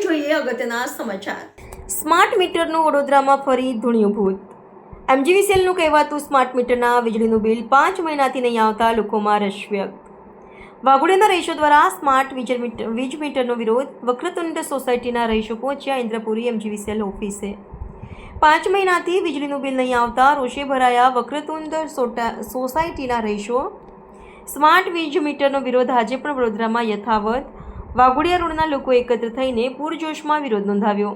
જોઈએ અગત્યના સમાચાર। સ્માર્ટ મીટરનું વડોદરામાં ફરી ધૂણિયું ભૂત। એમજીવીસીએલનું કહેવાતું સ્માર્ટ મીટરના વીજળીનું બિલ 5 મહિનાથી નહીં આવતા લોકોમાં રોષ વ્યક્ત। વાઘોડિયાના રહીશો દ્વારા સ્માર્ટ વીજ મીટરનો વિરોધ। વક્રતુંડ સોસાયટીના રહીશો પહોંચ્યા ઇન્દ્રપુરી એમજીવીસીએલ ઓફિસે। 5 મહિનાથી વીજળીનું બિલ નહીં આવતા રોષે ભરાયા વક્રતુંડ સોસાયટીના રહીશો। સ્માર્ટ વીજ મીટરનો વિરોધ આજે પણ વડોદરામાં યથાવત। વાઘોડિયા રોડના લોકો એકત્ર થઈને પૂરજોશમાં વિરોધ નોંધાવ્યો।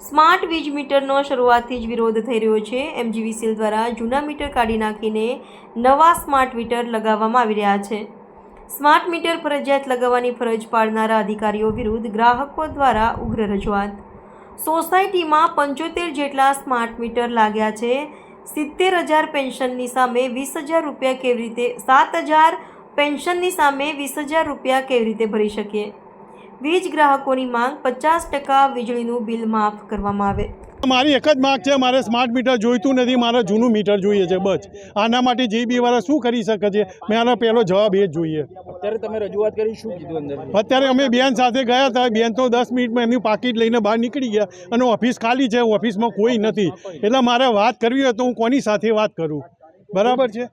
સ્માર્ટ વીજ મીટરનો શરૂઆતથી જ વિરોધ થઈ રહ્યો છે। એમજીવીસીએલ દ્વારા જૂના મીટર કાઢી નાખીને નવા સ્માર્ટ મીટર લગાવવામાં આવી રહ્યા છે। સ્માર્ટ મીટર ફરજિયાત લગાવવાની ફરજ પાડનારા અધિકારીઓ વિરુદ્ધ ગ્રાહકો દ્વારા ઉગ્ર રજૂઆત। સોસાયટીમાં 75 જેટલા સ્માર્ટ મીટર લાગ્યા છે। 70,000 પેન્શનની સામે 20,000 રૂપિયા કેવી રીતે 7,000 પેન્શનની સામે 20,000 રૂપિયા કેવી રીતે ભરી શકીએ? વીજ ગ્રાહકોની માંગ 50% વીજળીનું બિલ માફ કરવામાં આવે। મારી એક જ માંગ છે, મારે સ્માર્ટ મીટર જોઈતું નથી, મારે જૂનું મીટર જોઈએ છે બસ। આના માટે જીબી વાળા શું કરી શકે છે? મારો પહેલો જવાબ એ જ જોઈએ। અત્યારે તમે રજૂઆત કરી, શું કીધું અંદર? અત્યારે અમે બેન સાથે ગયા હતા, બેન તો 10 મિનિટમાં એમની પાકીટ લઈને બહાર નીકળી ગયા અને ઓફિસ ખાલી છે, ઓફિસમાં કોઈ નથી। એટલે મારે વાત કરવી હોય તો હું કોની સાથે વાત કરું? બરાબર છે।